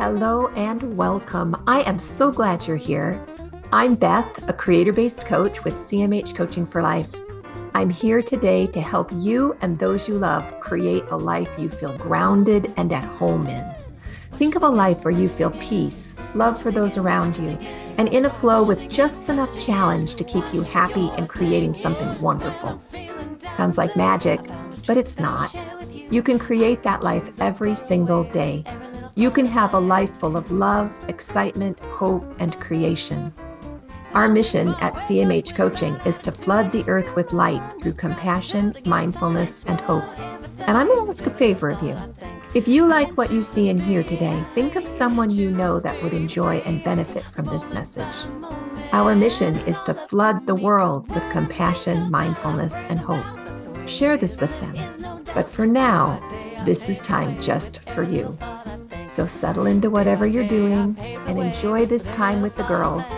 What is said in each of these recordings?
Hello and welcome. I am so glad you're here. I'm Beth, a creator-based coach with CMH Coaching for Life. I'm here today to help you and those you love create a life you feel grounded and at home in. Think of a life where you feel peace, love for those around you, and in a flow with just enough challenge to keep you happy and creating something wonderful. Sounds like magic, but it's not. You can create that life every single day. You can have a life full of love, excitement, hope, and creation. Our mission at CMH Coaching is to flood the earth with light through compassion, mindfulness, and hope. And I'm going to ask a favor of you. If you like what you see and hear today, think of someone you know that would enjoy and benefit from this message. Our mission is to flood the world with compassion, mindfulness, and hope. Share this with them. But for now, this is time just for you. So settle into whatever you're doing and enjoy this time with the girls,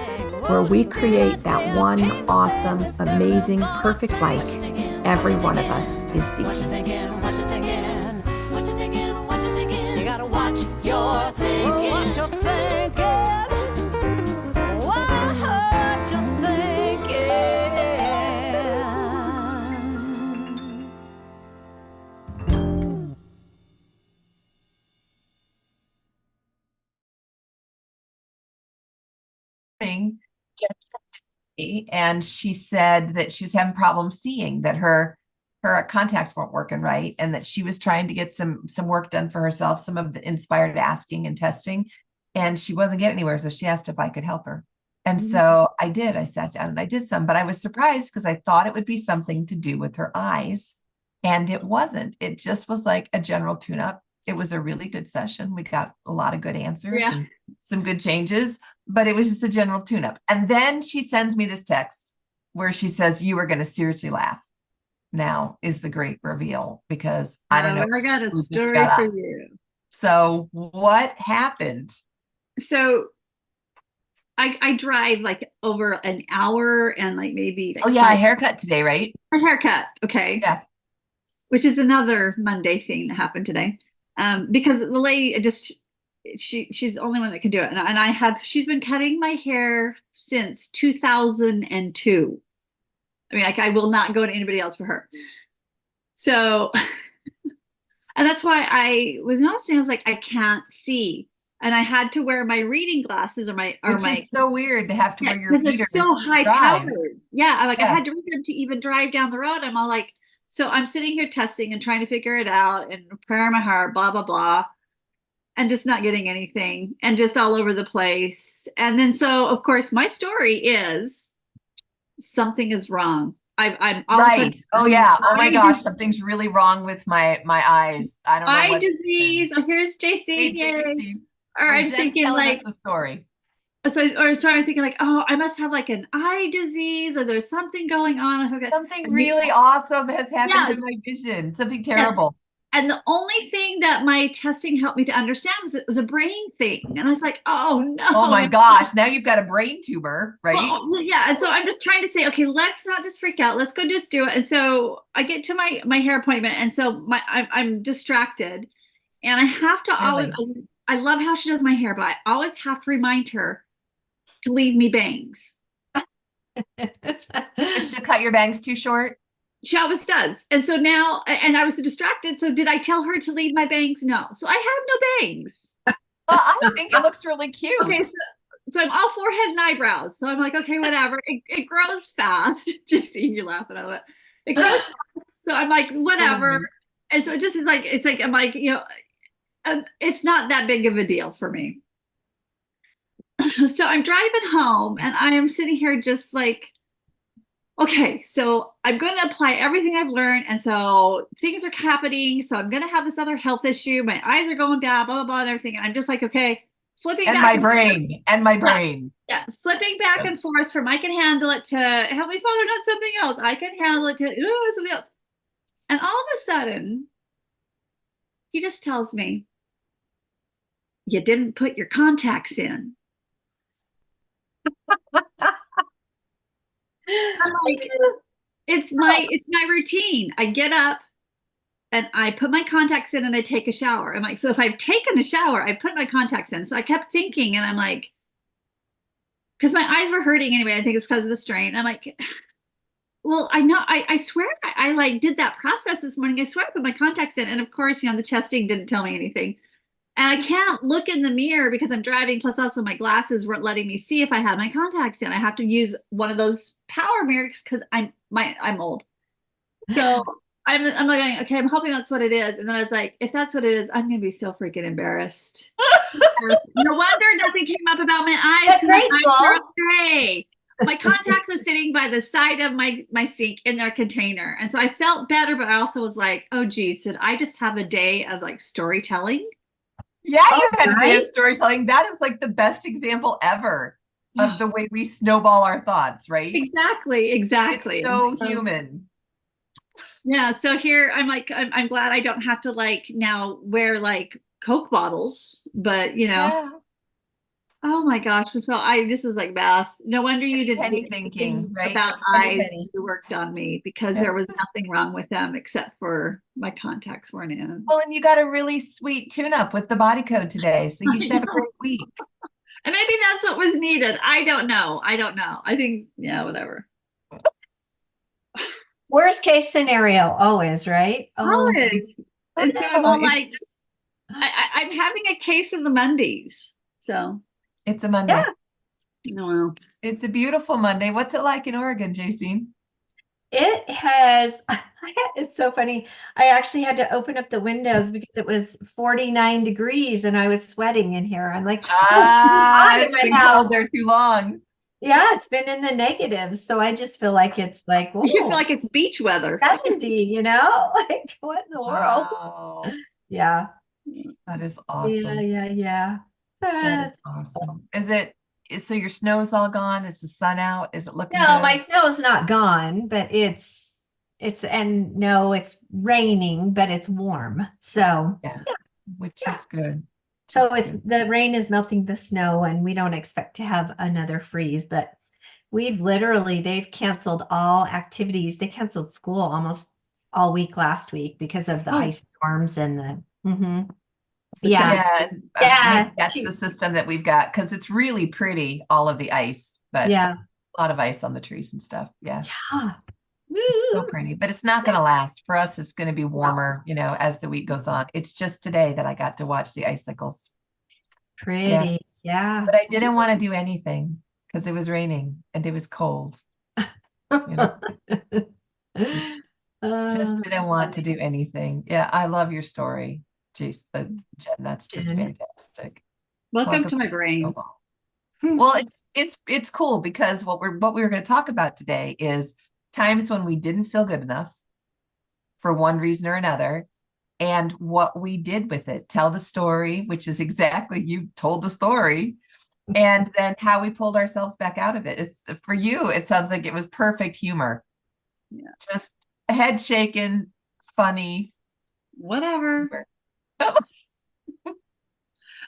where we create that one awesome, amazing, perfect life every one of us is seeking. You gotta watch your thinking. Watch your thinking. Watch your thinking. And she said that she was having problems seeing, that her contacts weren't working right, and that she was trying to get some work done for herself, some of the inspired asking and testing, and she wasn't getting anywhere. So she asked if I could help her. And so I did. I sat down and I did some, but I was surprised because I thought it would be something to do with her eyes. And it wasn't. It just was like a general tune-up. It was a really good session. We got a lot of good answers and some good changes, but it was just a general tune-up. And then she sends me this text where she says, "You are going to seriously laugh." Now is the great reveal, because I don't know. I got a who just story got for up. you. So what happened? So I drive like over an hour and like maybe like Oh yeah, a haircut today, right? a haircut. Okay. Yeah. Which is another Monday thing that happened today. Because the lady she's the only one that can do it. And she's been cutting my hair since 2002. I mean, like I will not go to anybody else for her. So, and that's why I was noticing, I was like, I can't see. And I had to wear my reading glasses Which is so weird to have to wear your because they're readers so to high drive. powered. Yeah, I Yeah. had to read them to even drive down the road. I'm all like, so I'm sitting here testing and trying to figure it out and prayer in my heart, blah, blah, blah, and just not getting anything and just all over the place. And then so of course my story is something is wrong. I'm all of a sudden, Right. Oh yeah. Oh my gosh, something's really wrong with my eyes. I don't know eye what. disease. Oh, here's JC. Hey, Yay. JC. Or I'm Jen's thinking telling like, us the story. so I'm thinking like, oh, I must have like an eye disease or there's something going on. Something really awesome has happened to Yes. my vision. Something Yes. terrible. And the only thing that my testing helped me to understand was it was a brain thing. And I was like, oh no. Oh my gosh. Now you've got a brain tumor, right? Well, yeah. And so I'm just trying to say, okay, let's not just freak out. Let's go just do it. And so I get to my hair appointment. And so I'm distracted. And I have to always, Really? I love how she does my hair, but I always have to remind her to leave me bangs. Is she cut your bangs too short? She always does. And so now, and I was so distracted. So did I tell her to leave my bangs? No. So I have no bangs. Well, I think it looks really cute. Okay. So I'm all forehead and eyebrows. So I'm like, okay, whatever. It grows fast. JC, you're laughing at it. It grows fast. So I'm like, whatever. And so it just is like, it's like, I'm like, it's not that big of a deal for me. So I'm driving home and I am sitting here just like, okay, so I'm going to apply everything I've learned. And so things are happening. So I'm going to have this other health issue. My eyes are going bad, blah, blah, blah, and everything. And I'm just like, okay, flipping and back. My brain. Yeah, flipping back and forth from I can handle it to Heavenly Father, not something else. I can handle it to something else. And all of a sudden, he just tells me, you didn't put your contacts in. I'm like, it's my routine. I get up and I put my contacts in and I take a shower. I'm like, so if I've taken a shower, I put my contacts in. So I kept thinking, and I'm like, because my eyes were hurting anyway. I think it's because of the strain. I'm like, well, I know, I swear I like did that process this morning. I swear I put my contacts in. And of course, the testing didn't tell me anything. And I can't look in the mirror because I'm driving. Plus, also my glasses weren't letting me see if I had my contacts in. I have to use one of those power mirrors because I'm old. So I'm like going, okay, I'm hoping that's what it is. And then I was like, if that's what it is, I'm gonna be so freaking embarrassed. No wonder nothing came up about my eyes because my eyes are okay. My contacts are sitting by the side of my sink in their container. And so I felt better, but I also was like, oh geez, did I just have a day of like storytelling? Yeah, you had a day of storytelling. That is like the best example ever of the way we snowball our thoughts, right? Exactly. It's so human. Yeah, so here I'm like, I'm glad I don't have to like now wear like Coke bottles, but Yeah. oh my gosh. So this is like Beth. No wonder you didn't Penny do thinking, anything right? about Penny, eyes. penny. You worked on me because there was nothing wrong with them except for my contacts weren't in. Well, and you got a really sweet tune-up with the body code today, so you should have a great week. And maybe that's what was needed. I don't know. I think, yeah, whatever. Worst case scenario, always, right? Always. And so I'm all like, just I'm having a case of the Mondays. So It's a Monday. Yeah. well, It's a beautiful Monday. What's it like in Oregon, JC? it has, it's so funny. I actually had to open up the windows because it was 49 degrees and I was sweating in here. I'm like, It's been cold there too long. Yeah, it's been in the negatives. So I just feel like it's like, you feel like it's beach weather. 70, like what in the world? Wow. Yeah. That is awesome. Yeah. That is awesome. So your snow is all gone? Is the sun out? Is it looking No, good? my snow's not gone, but it's raining, but it's warm. So Yeah, which is good. So the rain is melting the snow and we don't expect to have another freeze, but they've canceled all activities. They canceled school almost all week last week because of the ice storms and the, yeah. Maybe that's the system that we've got because it's really pretty, all of the ice, but a lot of ice on the trees and stuff. Yeah. It's so pretty, but it's not going to last. For us, it's going to be warmer, as the week goes on. It's just today that I got to watch the icicles. Pretty, yeah. But I didn't want to do anything because it was raining and it was cold. Just didn't want to do anything. Yeah, I love your story, Jen. That's just fantastic. Welcome to my brain. Well, it's cool because what we're going to talk about today is times when we didn't feel good enough for one reason or another, and what we did with it. Tell the story, which is exactly, you told the story, and then how we pulled ourselves back out of it. For you, it sounds like it was perfect humor. Yeah. Just head shaking, funny. Whatever.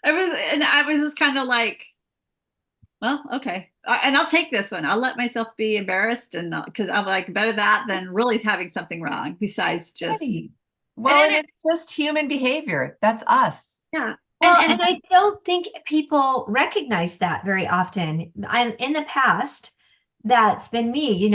I was just kind of like, well, okay. And I'll take this one. I'll let myself be embarrassed because I'm like, better that than really having something wrong besides just. Well, and it's just human behavior. That's us. Yeah. Well, and I don't think people recognize that very often. In the past, that's been me,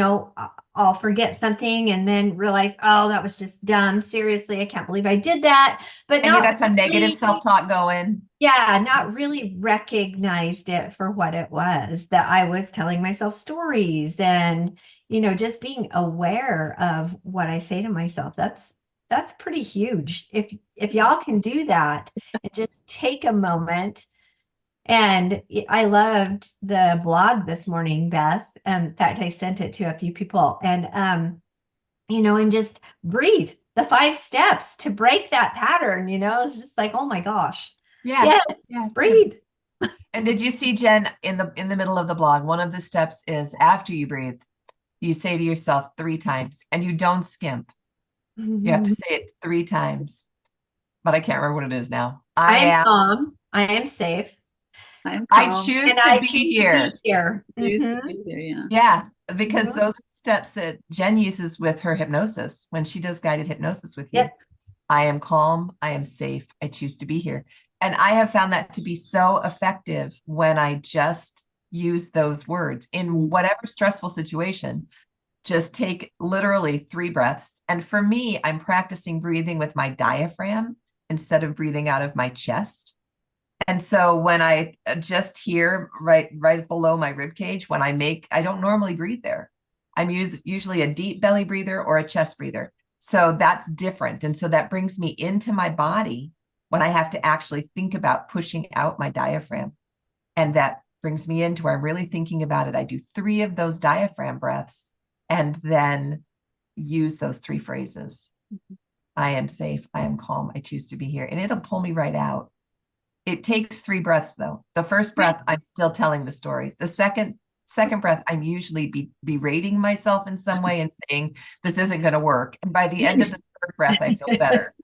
I'll forget something and then realize, oh, that was just dumb. Seriously, I can't believe I did that. But you got some negative self-talk going. Yeah, not really recognized it for what it was, that I was telling myself stories and, just being aware of what I say to myself. That's pretty huge. If y'all can do that and just take a moment. And I loved the blog this morning, Beth. In fact, I sent it to a few people and, and just breathe the 5 steps to break that pattern, it's just like, oh my gosh. Yeah. Breathe. And did you see, Jen, in the middle of the blog, one of the steps is after you breathe, you say to yourself 3 times and you don't skimp. You have to say it 3 times, but I can't remember what it is now. I am calm. I am safe. I choose to be here. Yeah, because those are the steps that Jen uses with her hypnosis when she does guided hypnosis with you. I am calm. I am safe. I choose to be here. And I have found that to be so effective when I just use those words in whatever stressful situation. Just take literally 3 breaths. And for me, I'm practicing breathing with my diaphragm instead of breathing out of my chest. And so when I just here, right below my rib cage, when I don't normally breathe there. I'm usually a deep belly breather or a chest breather. So that's different. And so that brings me into my body when I have to actually think about pushing out my diaphragm. And that brings me into where I'm really thinking about it. I do 3 of those diaphragm breaths and then use those 3 phrases. I am safe. I am calm. I choose to be here. And it'll pull me right out. It takes 3 breaths though. The first breath, I'm still telling the story. The second breath, I'm usually berating myself in some way and saying, this isn't going to work. And by the end of the third breath, I feel better.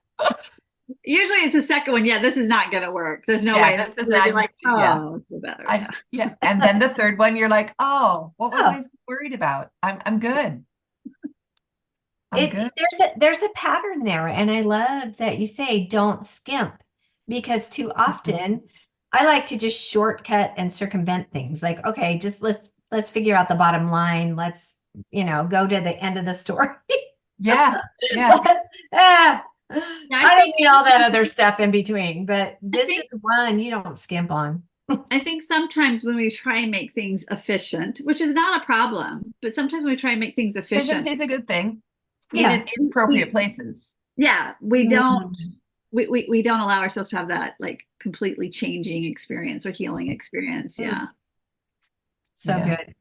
Usually it's the second one. Yeah, this is not going to work. There's no way. This is not like, oh, feel better. And then the third one, you're like, oh, what was I so worried about? I'm good. I'm good. There's a pattern there. And I love that you say, don't skimp, because too often I like to just shortcut and circumvent things. Like, okay, just let's figure out the bottom line. Let's, go to the end of the story. Yeah. I don't need all that other stuff in between, but this is one you don't skimp on. I think sometimes when we try and make things efficient, which is not a problem, but sometimes when we try and make things efficient, efficiency is a good thing. In appropriate places. Yeah, we don't we don't allow ourselves to have that like completely changing experience or healing experience. Yeah. So good.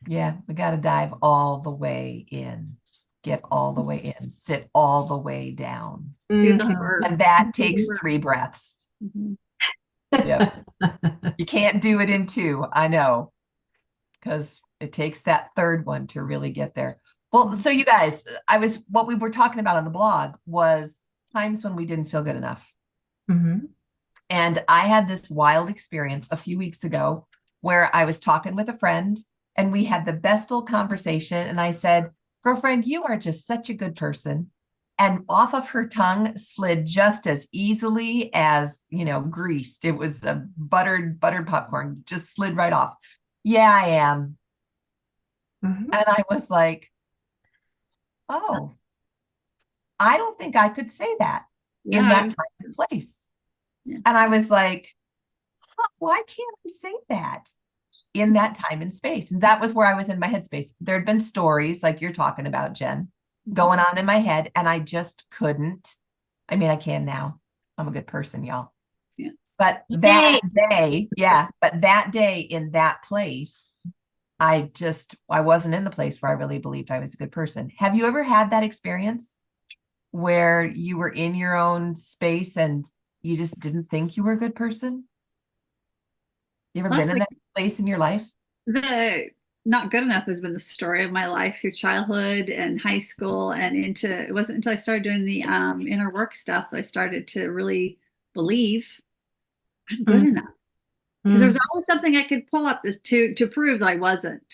Yeah, we got to dive all the way in. Get all the way in, sit all the way down. Do the work. And that takes 3 breaths. Yep. You can't do it in 2, I know, because it takes that third one to really get there. Well, so you guys, what we were talking about on the blog was times when we didn't feel good enough. And I had this wild experience a few weeks ago where I was talking with a friend and we had the best old conversation. And I said, girlfriend, you are just such a good person. And off of her tongue slid just as easily as, greased. It was a buttered popcorn, just slid right off. Yeah, I am. And I was like, oh, I don't think I could say that in that time and place. Yeah. And I was like, why can't I say that in that time and space? And that was where I was in my headspace. There'd been stories like you're talking about, Jen, going on in my head. And I just couldn't. I mean, I can now. I'm a good person, y'all. Yeah. But that day in that place, I wasn't in the place where I really believed I was a good person. Have you ever had that experience where you were in your own space and you just didn't think you were a good person? You ever been in that place in your life? The not good enough has been the story of my life through childhood and high school and it wasn't until I started doing the inner work stuff that I started to really believe I'm good enough. Because there was always something I could pull up to prove that I wasn't.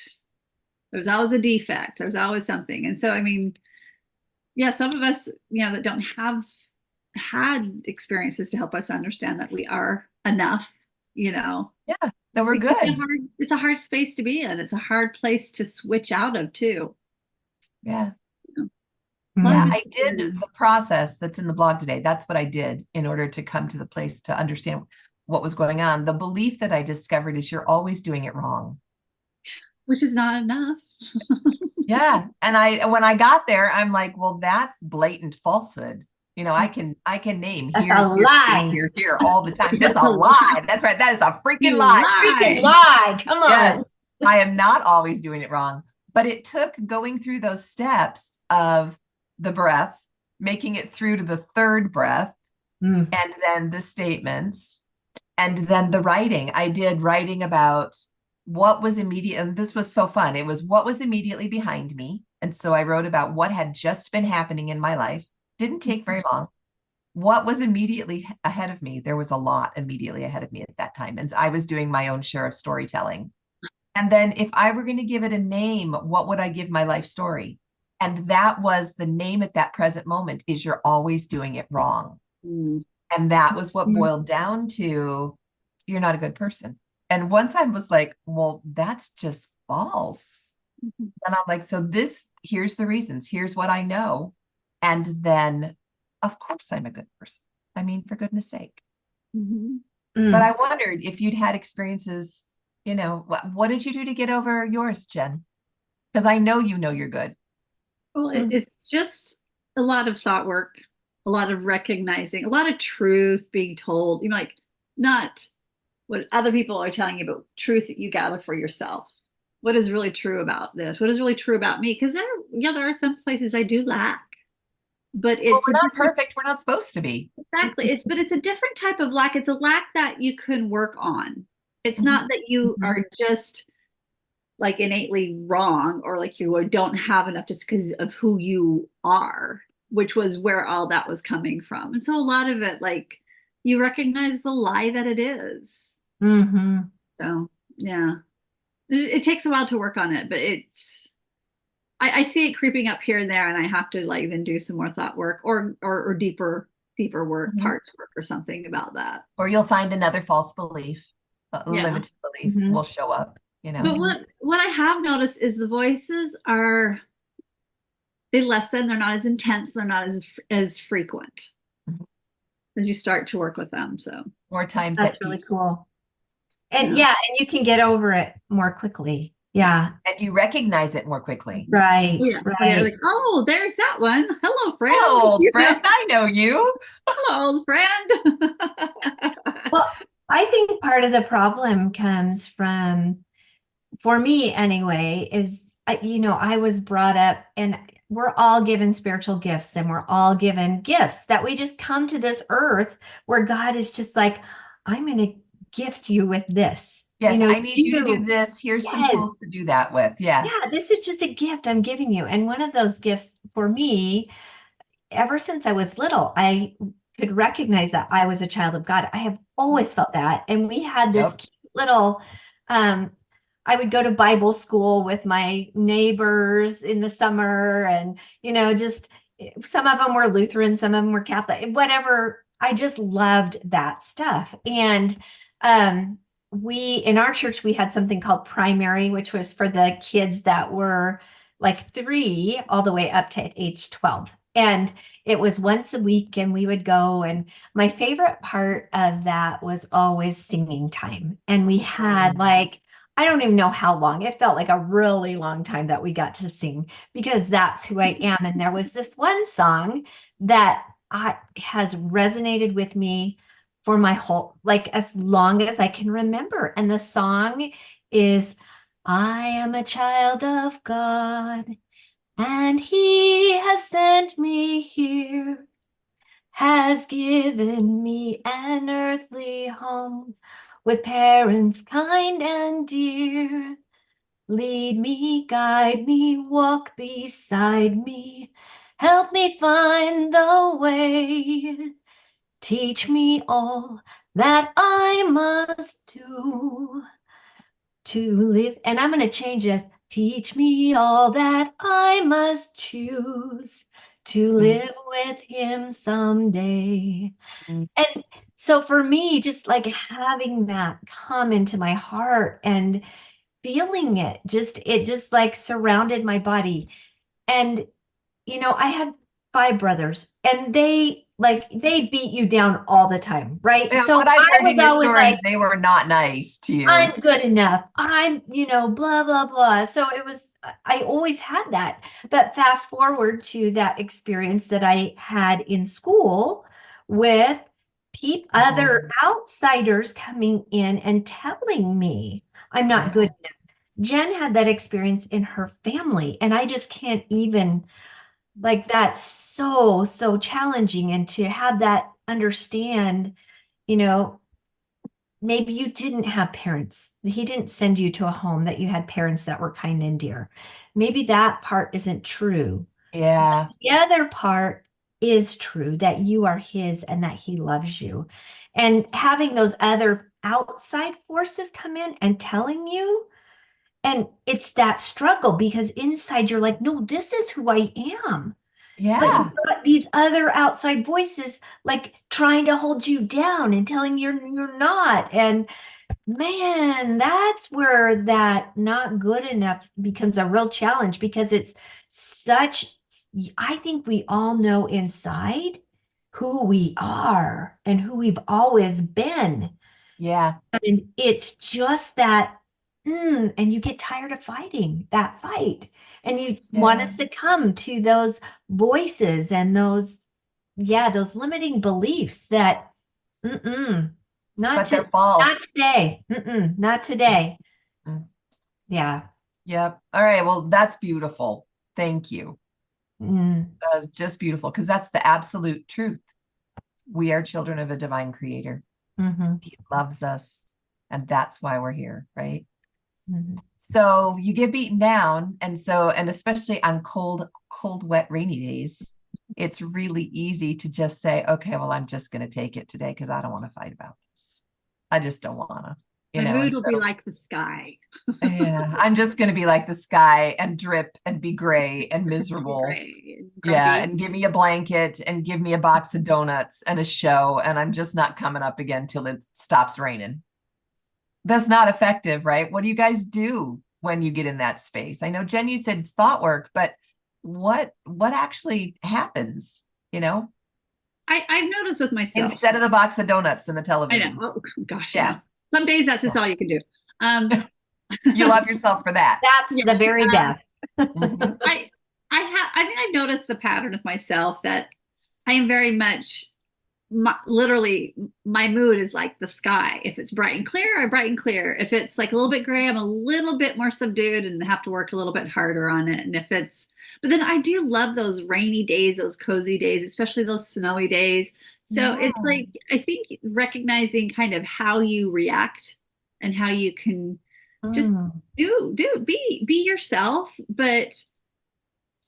There was always a defect. There was always something. And so, I mean, yeah, some of us, that don't have had experiences to help us understand that we are enough, Yeah, that we're good. It's a hard space to be in. It's a hard place to switch out of too. Yeah. I did the process that's in the blog today. That's what I did in order to come to the place to understand what was going on. The belief that I discovered is you're always doing it wrong. Which is not enough. Yeah. And when I got there, I'm like, well, that's blatant falsehood. I can name here all the time. It's a lie. That's right. That is a freaking lie. Freaking lie. Come on. Yes. I am not always doing it wrong. But it took going through those steps of the breath, making it through to the third breath, and then the statements, and then the writing. I did writing about what was immediate. And this was so fun. It was what was immediately behind me. And so I wrote about what had just been happening in my life. Didn't take very long. What was immediately ahead of me? There was a lot immediately ahead of me at that time. And I was doing my own share of storytelling. And then if I were going to give it a name, what would I give my life story? And that was the name at that present moment, is you're always doing it wrong. Mm. And that was what Mm. boiled down to, you're not a good person. And once I was like, well, that's just false. Mhm. And I'm like, so here's the reasons, here's what I know. And then, of course, I'm a good person. I mean, for goodness sake. Mhm. But I wondered if you'd had experiences, what did you do to get over yours, Jen? Because I know you're good. Well, it's just a lot of thought work, a lot of recognizing, a lot of truth being told. Like not what other people are telling you, but truth that you gather for yourself. What is really true about this? What is really true about me? Because there are some places I do lack, but Well, it's we're a not different, perfect. We're not supposed to be. exactly. But it's a different type of lack. It's a lack that you can work on. It's Mhm. not that you Mhm. are just like innately wrong or like you don't have enough just because of who you are, which was where all that was coming from. And so a lot of it, like you recognize the lie that it is. Mm-hmm. So yeah, it takes a while to work on it, but I see it creeping up here and there, and I have to like then do some more thought work or deeper work, Mhm. parts work or something about that. Or you'll find another false belief, a Yeah. limited belief Mhm. will show up, But what I have noticed is the voices they lessen, they're not as intense, they're not as frequent Mhm. as you start to work with them. So More times That's at really peace. cool. And Yeah. and you can get over it more quickly. Yeah. And you recognize it more quickly. Right. Yeah. Right. Like, oh, there's that one. Hello, friend. Hello, old friend. I know you. Hello, old friend. Well, I think part of the problem comes from, for me anyway, is, I was brought up and we're all given spiritual gifts and we're all given gifts that we just come to this earth where God is just like, I'm going to gift you with this. Yes, I need you to do you- this. Here's some Yes. tools to do that with. Yeah. Yeah, this is just a gift I'm giving you. And one of those gifts for me, ever since I was little, I could recognize that I was a child of God. I have always felt that. And we had this Yep. cute little, um, I would go to Bible school with my neighbors in the summer, and, just some of them were Lutheran, some of them were Catholic, whatever. I just loved that stuff. And in our church, we had something called primary, which was for the kids that were like 3 all the way up to age 12. And it was once a week, and we would go. And my favorite part of that was always singing time. And we had like, I don't even know how long. It felt like a really long time that we got to sing, because that's who I am. And there was this one song that has resonated with me for my whole, like as long as I can remember. And the song is, I am a child of God, and he has sent me here, has given me an earthly home with parents kind and dear. Lead me, guide me, walk beside me, help me find the way. Teach me all that I must do to live. And I'm going to change this. Teach me all that I must choose to live with him someday. Mhm. And so for me, just like having that come into my heart and feeling it just like surrounded my body. And I had 5 brothers, and they beat you down all the time, right? Yeah, So what I've I heard was in your always stories, like, they were not nice to you. I'm good enough. I'm, blah, blah, blah. So I always had that. But fast forward to that experience that I had in school with other outsiders coming in and telling me I'm not good enough. Jen had that experience in her family, and I just can't even, like, that's so, so challenging. And to have that understand, you know, maybe you didn't have parents. He didn't send you to a home that you had parents that were kind and dear. Maybe that part isn't true. Yeah. The other part is true, that you are his and that he loves you. And having those other outside forces come in and telling you, And it's that struggle because inside you're like, no, this is who I am. But Yeah. you've got these other outside voices like trying to hold you down and telling you're not. And man, that's where that not good enough becomes a real challenge because it's such, I think we all know inside who we are and who we've always been. Yeah. And it's just that, and you get tired of fighting that fight. And you want to Yeah. succumb to those voices and those limiting beliefs that, not But they're not false. today. Not today. Mm. Yeah. Yep. All right. Well, that's beautiful. Thank you. Mm, That was just beautiful because that's the absolute truth. We are children of a divine creator. mhm, He loves us. And that's why we're here, right? mhm. So you get beaten down. And especially on cold, wet, rainy days, it's really easy to just say, okay, well, I'm just going to take it today because I don't want to fight about this. I just don't want to, My and mood will be so, like the sky. yeah, I'm just going to be like the sky and drip and be gray and miserable. Gray and Yeah, grumpy. and give me a blanket and give me a box of donuts and a show, and I'm just not coming up again till it stops raining. That's not effective, right? What do you guys do when you get in that space? I know, Jen, you said thought work, but what actually happens, I've noticed with myself. instead of the box of donuts and the I television? know. Oh gosh, Yeah. yeah. Some days that's just all you can do. Um, You love yourself for that. That's the yeah. very best. Mhm. I mean, I've noticed the pattern of myself that I am very much literally my mood is like the sky. If it's bright and clear, I'm bright and clear. If it's like a little bit gray, I'm a little bit more subdued and have to work a little bit harder on it. And but then I do love those rainy days, those cozy days, especially those snowy days. So Yeah. it's like, I think recognizing kind of how you react and how you can just Mm. be yourself, but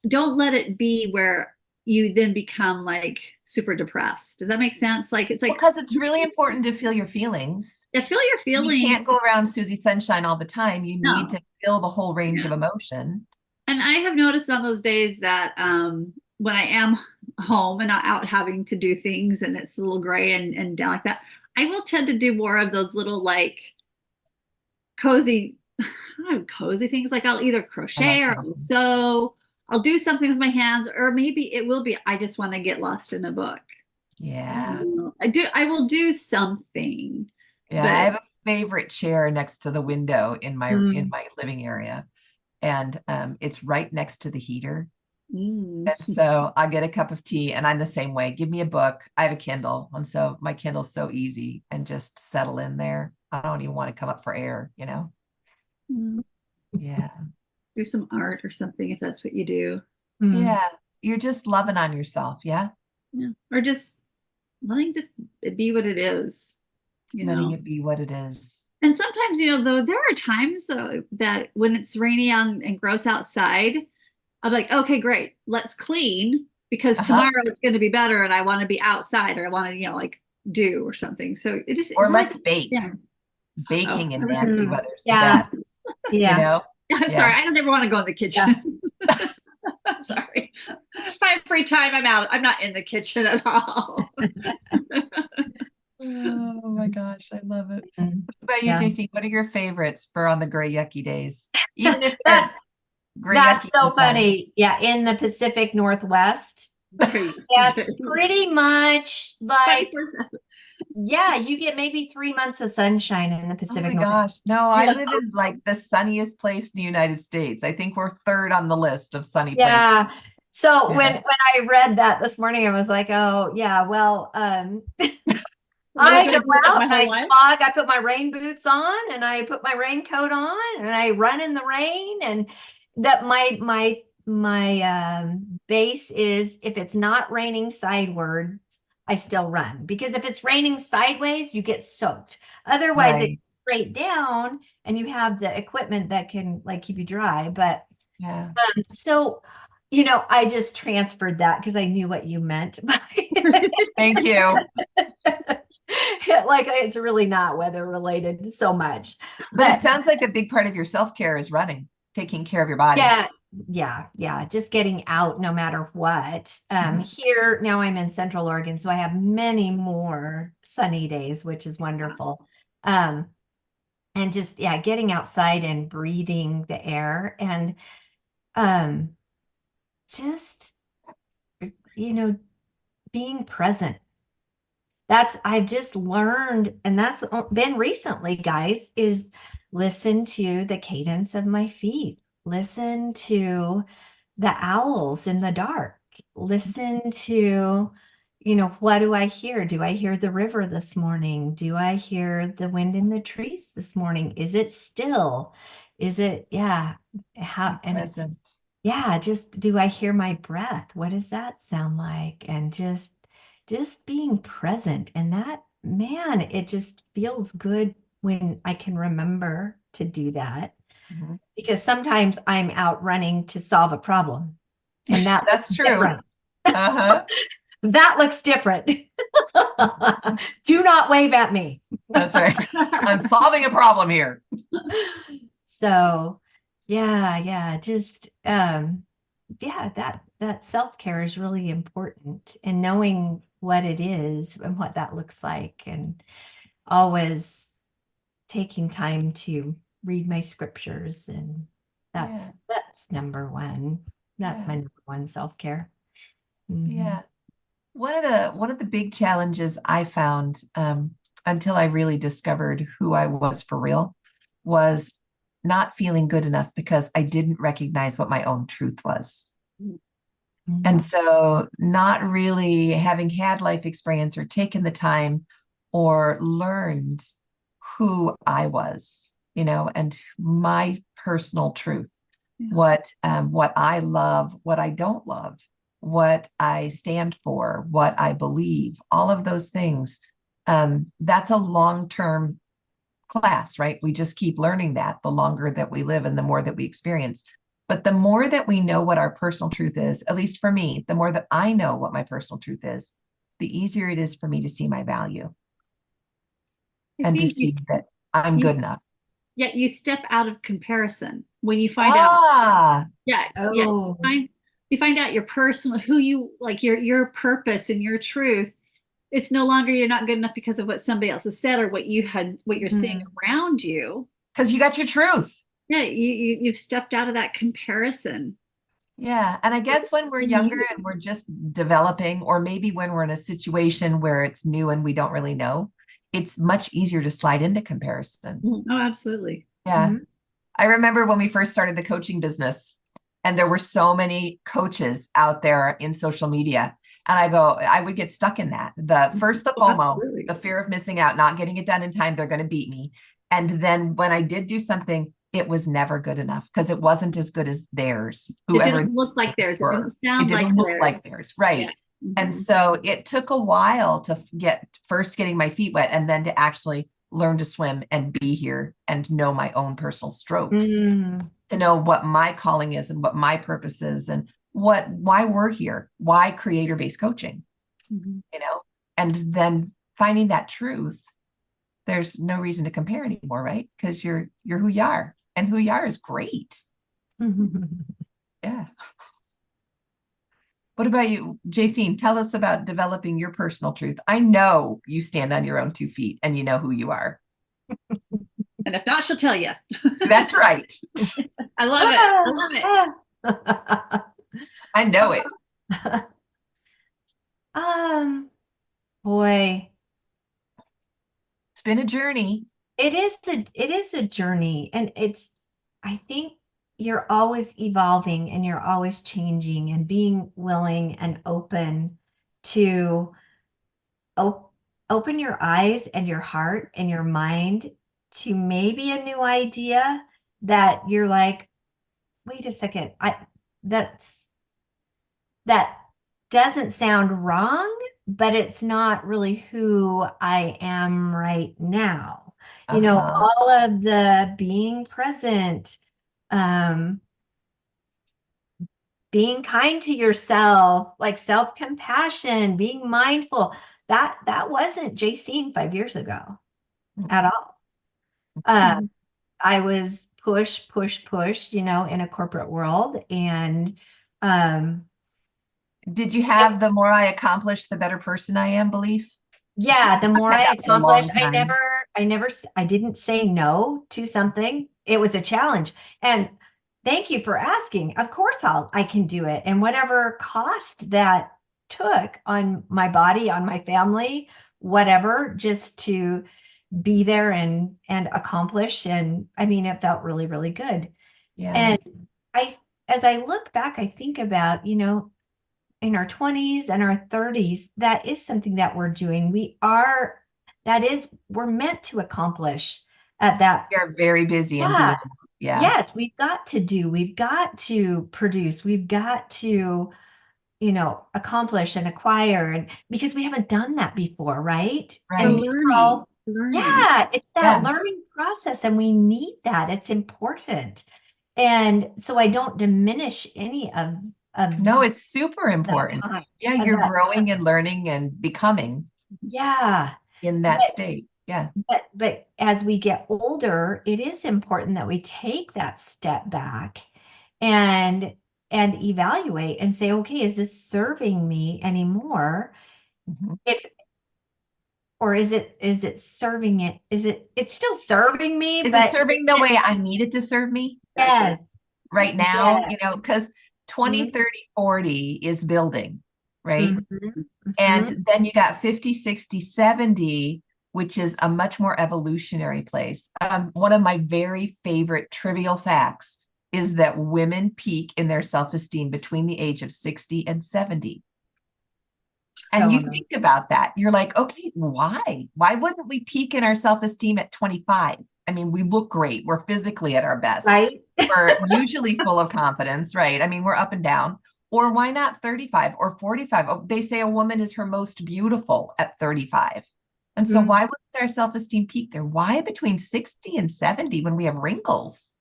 don't let it be where you then become like super depressed. Does that make sense? Like it's like Because it's really important to feel your feelings. I feel your You feeling. can't go around Susie Sunshine all the time. You need No. to feel the whole range Yeah. of emotion. And I have noticed on those days that when I am home and not out having to do things and it's a little gray and down like that, I will tend to do more of those little like cozy, I don't know, cozy things. Like I'll either I love crochet or I'll cozy. sew, I'll do something with my hands, or maybe it will be I just want to get lost in a book. Yeah. I will do something, Yeah. I but have a favorite chair next to the window in my Mm. living area. And it's right next to the heater. mm, And so I get a cup of tea and I'm the same way. Give me a book. I have a Kindle. And so my Kindle's so easy and just settle in there. I don't even want to come up for air. mm, Yeah. do some art or something if that's what you do. Mm. Yeah. You're just loving on yourself. Yeah. Yeah. Or just letting it be what it is, Letting it be what it is. And sometimes, though, there are times though that when it's rainy and gross outside, I'm like, okay, great, let's clean because Uh-huh. tomorrow it's going to be better and I want to be outside or I want to, like do or something. So it Or really, let's bake. yeah. Oh, Baking in nasty Mm. weather's the Yeah. best, Yeah. I'm Yeah. sorry. I don't ever want to go in the kitchen. I'm sorry. If I have free time, I'm out. I'm not in the kitchen at all. Oh my gosh, I love it. Mm. What about you, Yeah. JC? What are your favorites for on the gray yucky days? Even if That they're gray that's yucky so inside. funny. Yeah, in the Pacific Northwest, that's pretty much like, yeah, you get maybe 3 months of sunshine in the Oh Pacific my Northwest. gosh. No, I Yes. live in like the sunniest place in the United States. I think we're third on the list of sunny places. Yeah. So Yeah. when I read that this morning, I was like, oh yeah, well, What I have go I do out my and I whole life? slog, I put my rain boots on and I put my raincoat on and I run in the rain and that my base is if it's not raining sideward, I still run because if it's raining sideways, you get soaked. Otherwise, Right. it's straight down and you have the equipment that can like keep you dry. But Yeah. so I just transferred that because I knew what you meant. Thank you. Like it's really not weather related so much. But it sounds like a big part of your self-care is running, taking care of your body. Yeah. Just getting out no matter what. Here now I'm in Central Oregon, so I have many more sunny days, which is wonderful. And just getting outside and breathing the air and just being present. I've just learned, and that's been recently, guys, is listen to the cadence of my feet. Listen to the owls in the dark. Listen to, what do I hear? Do I hear the river this morning? Do I hear the wind in the trees this morning? Is it still? Is it, how, and Present. just do I hear my breath? What does that sound like? And just being present. And that, man, it just feels good when I can remember to do that. Mhm. Because sometimes I'm out running to solve a problem. And that That's looks true. different. Uh-huh. That looks different. Do not wave at me. That's right. I'm solving a problem here. So just that self-care is really important, and knowing what it is and what that looks like, and always taking time to read my scriptures, and that's number one. That's my number one self-care. Yeah. One of the big challenges I found until I really discovered who I was for real was not feeling good enough because I didn't recognize what my own truth was. Mhm. And so not really having had life experience or taken the time or learned who I was, and my personal truth, what I love, what I don't love, what I stand for, what I believe, all of those things. That's a long-term class, right? We just keep learning that the longer that we live and the more that we experience. But the more that we know what our personal truth is, at least for me, the more that I know what my personal truth is, the easier it is for me to see my value and to see that I'm good enough. Yeah, you step out of comparison when you find out. Oh. You find out your personal, who you like, your purpose and your truth. It's no longer you're not good enough because of what somebody else has said or what you're seeing around you. Because you got your truth. Yeah, you've stepped out of that comparison. Yeah. And I guess when we're younger and we're just developing, or maybe when we're in a situation where it's new and we don't really know, it's much easier to slide into comparison. Oh, absolutely. Yeah. Mhm. I remember when we first started the coaching business, and there were so many coaches out there in social media. And I would get stuck in that. The FOMO, absolutely. the fear of missing out, not getting it done in time, they're going to beat me. And then when I did do something, it was never good enough because it wasn't as good as theirs. It didn't look like theirs. It didn't sound like theirs. Right. Yeah. Mm-hmm. And so it took a while to getting my feet wet, and then to actually learn to swim and be here and know my own personal strokes, to know what my calling is and what my purpose is, and why we're here, why creator-based coaching, and then finding that truth. There's no reason to compare anymore, right? Because you're who you are, and who you are is great. Yeah. What about you, Jacine? Tell us about developing your personal truth. I know you stand on your own 2 feet and you know who you are. And if not, she'll tell you. That's right. I love it. I know it. Boy, it's been a journey. It is a journey, and I think you're always evolving and you're always changing, and being willing and open to open your eyes and your heart and your mind to maybe a new idea that you're like, wait a second, that doesn't sound wrong, but it's not really who I am right now. All of the being present, being kind to yourself, like self-compassion, being mindful. That wasn't Jacine 5 years ago at all. I was push, in a corporate world. And Did you have the more I accomplish, the better person I am belief? yeah, the more I've had I that for a long accomplished, time. I didn't say no to something. It was a challenge. And thank you for asking. Of course I can do it. And whatever cost that took on my body, on my family, whatever, just to be there and accomplish. And I mean, it felt really, really good. Yeah. And I, as I look back, I think about, in our 20s and our 30s, that is something that we're doing. We're meant to accomplish at that. You're very busy and Yeah. doing it. Yeah. Yes, we've got to produce, we've got to, accomplish and acquire, and because we haven't done that before, right? Right. And these are all, Learning. yeah, it's that Yeah. learning process, and we need that. It's important. And so I don't diminish any of No, it's super that important. time. Yeah, of you're that growing time. and learning and becoming Yeah. in that But state. Yeah. but as we get older, it is important that we take that step back and evaluate and say, okay, is this serving me anymore? Mhm. If or is it serving it? It's still serving me, Is it but serving the way I need it to serve me yes, right now? yes. Because 20, 30, 40 is building, right? Mhm, mhm. And then you got 50, 60, 70, which is a much more evolutionary place. One of my very favorite trivial facts is that women peak in their self-esteem between the age of 60 and 70. And So you amazing. think about that, you're like, okay, why? Why wouldn't we peak in our self-esteem at 25? I mean, we look great. We're physically at our best. Right? We're usually full of confidence, right? I mean, we're up and down. Or why not 35 or 45? Oh, they say a woman is her most beautiful at 35. And so Mhm. why wouldn't our self-esteem peak there? Why between 60 and 70 when we have wrinkles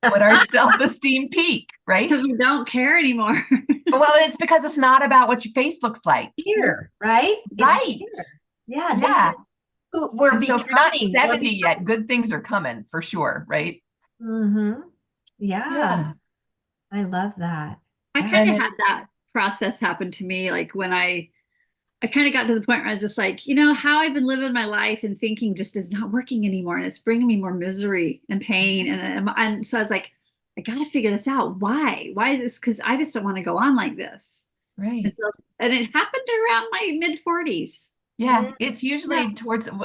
would our self-esteem peak, right? Because we don't care anymore. Well, it's because it's not about what your face looks like. Here, right? It's Right. here. Yeah, this Yeah. is who we're And so if you're not becoming. 70 yet, good things are coming for sure, right? Yeah, Yeah. I love that. I Yeah. kind And of had it's that process happen to me, like when I kind of got to the point where I was just like, how I've been living my life and thinking just is not working anymore, and it's bringing me more misery and pain, and so I was like, I got to figure this out. Why is this? Because I just don't want to go on like this. And right. so, and it happened around my mid 40s. Yeah. Mhm. It's Yeah.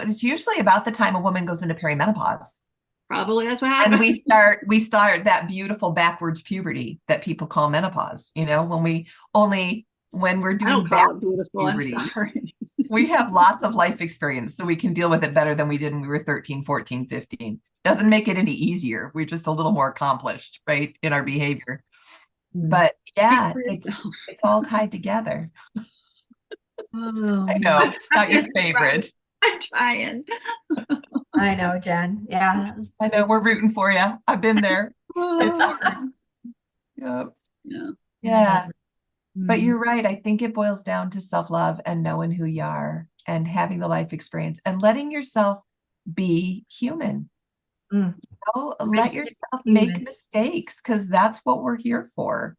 it's usually about the time a woman goes into perimenopause. Probably that's what And happened. we start that beautiful backwards puberty that people call menopause, when we're I doing don't call it backwards beautiful. I'm puberty, sorry. we have lots of life experience, so we can deal with it better than we did when we were 13, 14, 15. Doesn't make it any easier. We're just a little more accomplished, right, in our behavior. But Speak yeah, for it's yourself. all tied together. Oh, I man. know it's not your favorite. I'm trying. I know, Jen. Yeah. I know we're rooting for you. I've been there. It's hard. Yep. Yeah. Yeah. But Mhm. you're right. I think it boils down to self-love and knowing who you are and having the life experience and letting yourself be human. Mm. Let Just yourself make human. mistakes because that's what we're here for.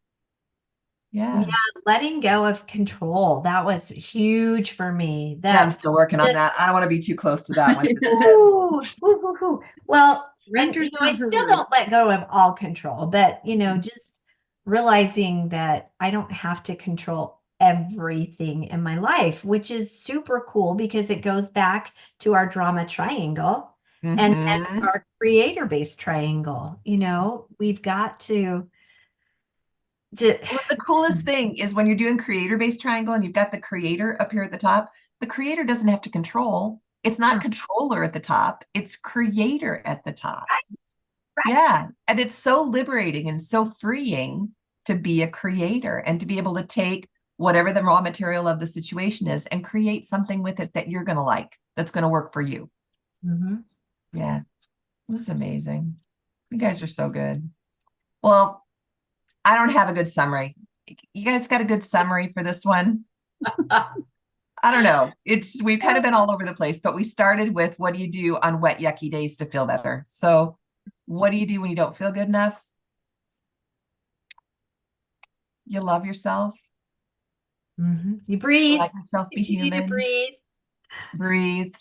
Yeah, Yeah. letting go of control. That was huge for me. Yeah, I'm That still working on just, that. I don't want to be too close to that one. ooh, ooh, ooh, ooh. Well, and Surrender's I not her still word. don't let go of all control, but just realizing that I don't have to control everything in my life, which is super cool because it goes back to our drama triangle and then Mhm. our creator-based triangle. We've got to Well, the coolest thing is when you're doing creator-based triangle and you've got the creator up here at the top, the creator doesn't have to control. It's not Oh, controller at the top, it's creator at the top. right. Yeah. And it's so liberating and so freeing to be a creator and to be able to take whatever the raw material of the situation is and create something with it that you're going to like, that's going to work for you. Mhm. Yeah. This is amazing. You guys are so good. Well, I don't have a good summary. you guys got a good summary for this one? I don't know. We've kind of been all over the place, but we started with what do you do on wet, yucky days to feel better? So what do you do when you don't feel good enough? You love yourself. You breathe. Let yourself be You need to human. Breathe.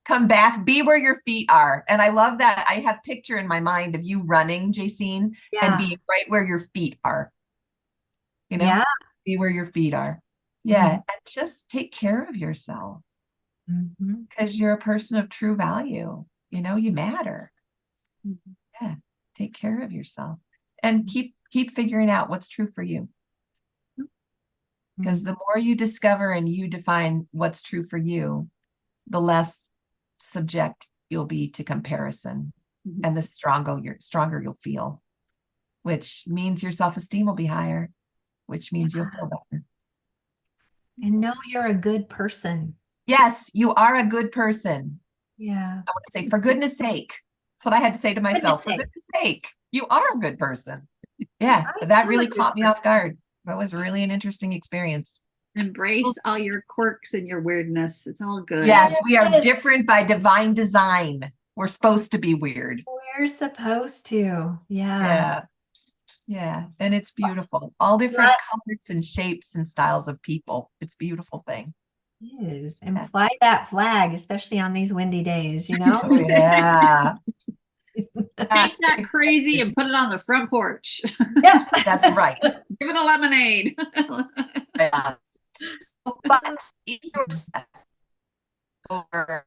Come back. Be where your feet are. And I love that. I have picture in my mind of you running, Jacine, and being right where your feet are. You know, be where your feet are. Yeah. And just take care of yourself because you're a person of true value. You know, you matter. Yeah. Take care of yourself and keep figuring out what's true for you. Because the more you discover and you define what's true for you, the less subject you'll be to comparison and the stronger you'll feel, which means your self-esteem will be higher, which means you'll feel better. And know you're a good person. Yes, you are a good person. Yeah. I want to say, for goodness sake. That's what I had to say to myself. For goodness sake, you are a good person. Yeah, that really caught me off guard. That was really an interesting experience. Embrace all your quirks and your weirdness. It's all good. Yes, we are different by divine design. We're supposed to be weird. We're supposed to. Yeah. Yeah. And it's beautiful. All different colors and shapes and styles of people. It's a beautiful thing. It is. And fly that flag, especially on these windy days, you know? Yeah. Take that crazy and put it on the front porch. Yeah, that's right. Give it a lemonade. But if you're obsessed over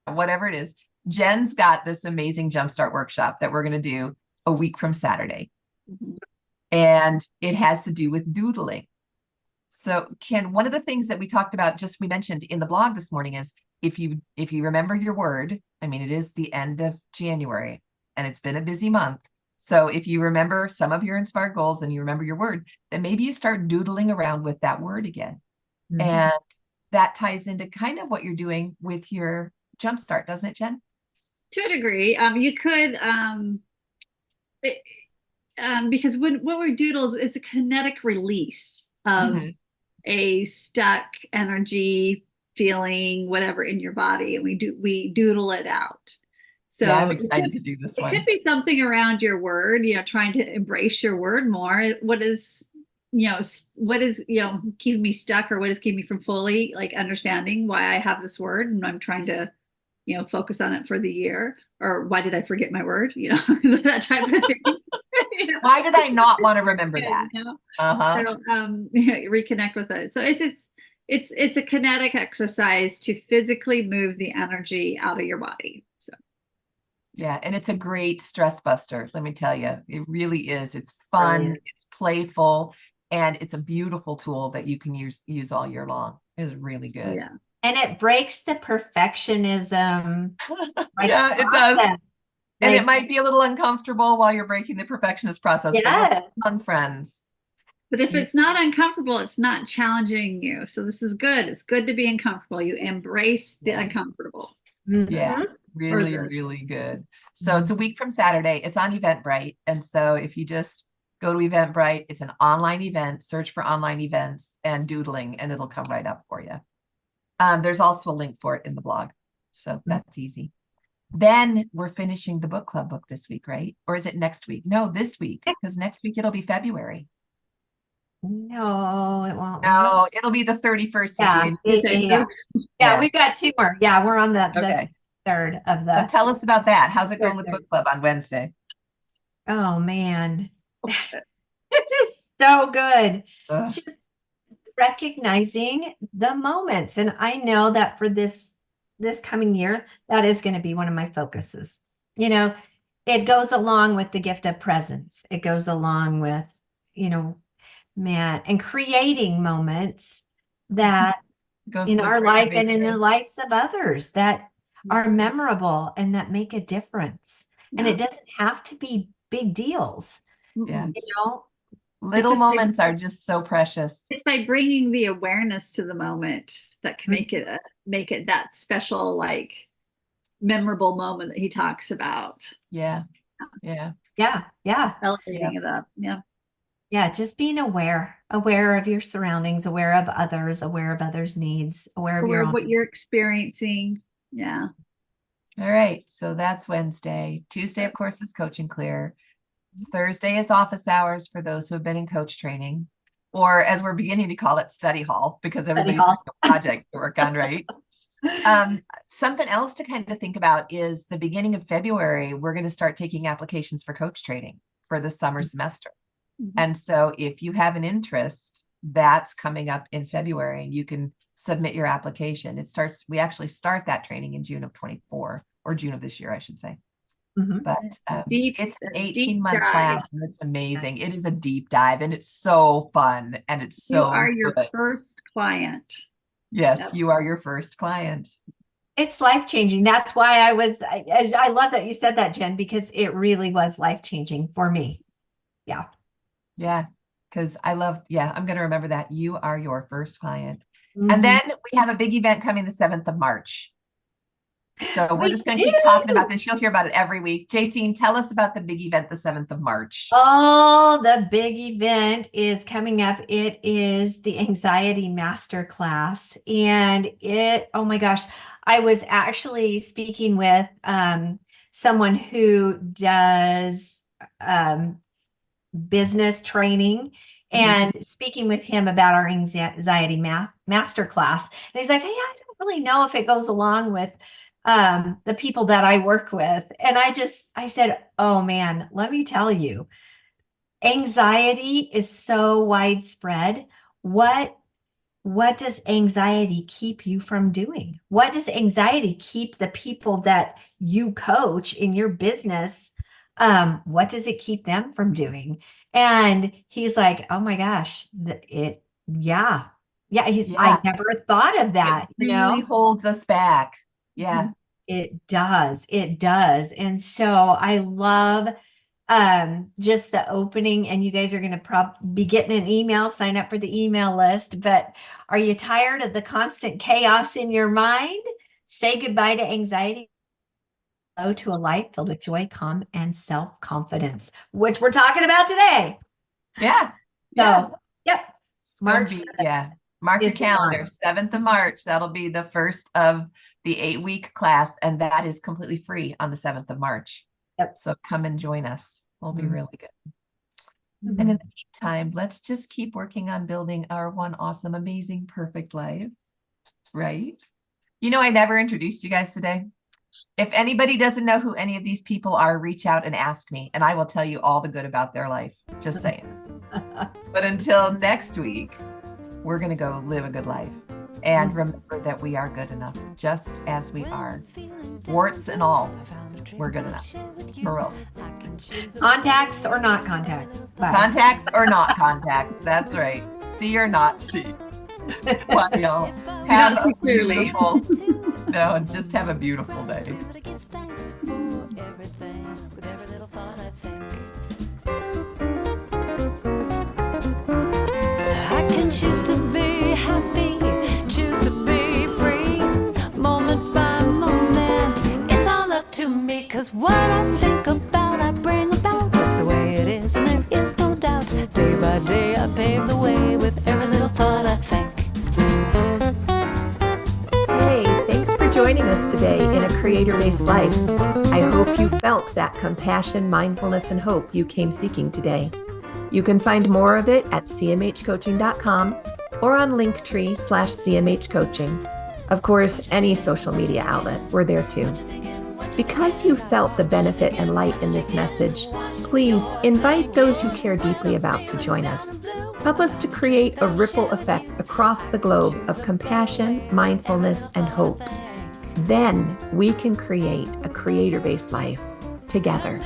whatever it is, Jen's got this amazing Jumpstart workshop that we're going to do a week from Saturday. And it has to do with doodling. So Ken, one of the things that we talked about, we mentioned in the blog this morning is if you remember your word, I mean, it is the end of January and it's been a busy month. So if you remember some of your inspired goals and you remember your word, then maybe you start doodling around with that word again. And that ties into kind of what you're doing with your Jumpstart, doesn't it, Jen? To a degree. You could, because when we doodle, it's a kinetic release of a stuck energy, feeling, whatever in your body, and we doodle it out. So I'm excited to do this one. It could be something around your word, trying to embrace your word more. What is keeping me stuck, or what is keeping me from fully understanding why I have this word and I'm trying to focus on it for the year, or why did I forget my word? That type of thing. Why did I not want to remember that? So reconnect with it. So it's a kinetic exercise to physically move the energy out of your body. So yeah, and it's a great stress buster. Let me tell you, it really is. It's fun, it's playful, and it's a beautiful tool that you can use all year long. It's really good. Yeah. And it breaks the perfectionism. Yeah, it does. And it might be a little uncomfortable while you're breaking the perfectionist process. Yeah. But fun, friends. But if it's not uncomfortable, it's not challenging you. So this is good. It's good to be uncomfortable. You embrace the uncomfortable. Yeah, really, really good. So it's a week from Saturday. It's on Eventbrite. And so if you just go to Eventbrite, it's an online event, search for online events and doodling, and it'll come right up for you. There's also a link for it in the blog. So that's easy. Then we're finishing the book club book this week, right? Or is it next week? No, this week, because next week it'll be February. No, it won't. No, it'll be the 31st of January. Yeah, we've got 2 more. Yeah, we're on the third of the. So tell us about that. How's it going with book club on Wednesday? Oh man, it's so good. Just recognizing the moments, and I know that for this coming year, that is going to be one of my focuses. It goes along with the gift of presence. It goes along with, and creating moments that in our life and in the lives of others that are memorable and that make a difference. And it doesn't have to be big deals. Yeah. Little moments are just so precious. It's by bringing the awareness to the moment that can make it that special, memorable moment that he talks about. Yeah. Yeah. Yeah. Yeah. elevating it up. Yeah. Yeah. Just being aware of your surroundings, aware of others' needs, aware of Aware your of own. what you're experiencing. Yeah. All right. So that's Wednesday. Tuesday, of course, is Coaching Clear. Thursday is office hours for those who have been in coach training, or as we're beginning to call it, study hall, because everybody's got a project to work on, right? Something else to kind of think about is the beginning of February, we're going to start taking applications for coach training for the summer semester. And so if you have an interest, that's coming up in February, and you can submit your application. We actually start that training in June of 24, or June of this year, I should say. But it's an 18-month class, and it's amazing. It is a deep dive, and it's so fun, and it's so You are your good. first client. Yes, Yep. you are your first client. It's life-changing. That's why I love that you said that, Jen, because it really was life-changing for me. Yeah. Yeah, because I'm going to remember that. You are your first client. And then we have a big event coming the 7th of March. So we're just going to keep talking about this. You'll hear about it every week. Jacine, tell us about the big event the 7th of March. Oh, the big event is coming up. It is the Anxiety Masterclass. And oh my gosh, I was actually speaking with someone who does business training, and speaking with him about our anxiety masterclass. And he's like, hey, I don't really know if it goes along with the people that I work with. And I said, oh man, let me tell you, anxiety is so widespread. What does anxiety keep you from doing? What does anxiety keep the people that you coach in your business? What does it keep them from doing? And he's like, oh my gosh, I never thought of that. It really holds us back. Yeah. It does. And so I love just the opening, and you guys are going to be getting an email, sign up for the email list. But are you tired of the constant chaos in your mind? Say goodbye to anxiety. Go to a life filled with joy, calm, and self-confidence, which we're talking about today. Yeah. So, yep. March Mark your calendar, 7th of March. That'll be the first of the 8-week class, and that is completely free on the 7th of March. Yep. So come and join us. We'll be really good. And in the meantime, let's just keep working on building our one awesome, amazing, perfect life, right? I never introduced you guys today. If anybody doesn't know who any of these people are, reach out and ask me, and I will tell you all the good about their life. Just saying. But until next week, we're going to go live a good life. And remember that we are good enough, just as we are. Warts and all, we're good enough. For real. Contacts or not contacts? Bye. Contacts or not contacts. That's right. See or not see. Bye, y'all. Have a beautiful. No, just have a beautiful day. I can choose to be happy, choose to be free, moment by moment. It's all up to me, 'cause what I think about, I bring about. That's the way it is, and there is no doubt. Day by day, I pave the way with every little thought I think. Hey, thanks for joining us today in A Creator-Based Life. I hope you felt that compassion, mindfulness, and hope you came seeking today. You can find more of it at cmhcoaching.com or on linktree/cmhcoaching. Of course, any social media outlet, we're there too. Because you felt the benefit and light in this message, please invite those you care deeply about to join us. Help us to create a ripple effect across the globe of compassion, mindfulness, and hope. Then we can create a creator-based life together.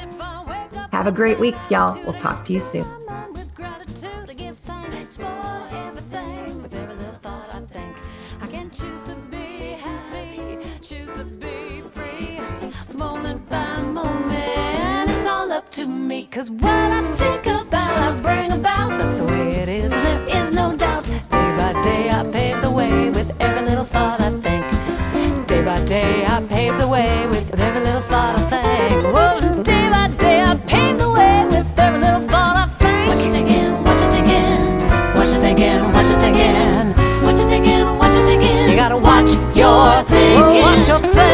Have a great week, y'all. We'll talk to you soon. With gratitude, I give thanks for everything. With every little thought I think, I can choose to be happy, choose to be free, moment by moment. It's all up to me, 'cause what I think about, I bring about. That's the way it is, and there is no doubt. Day by day, I pave the way with every little thought I think. Day by day, I pave the way with every little thought I think. Whoa, day by day, I pave the way. your thing.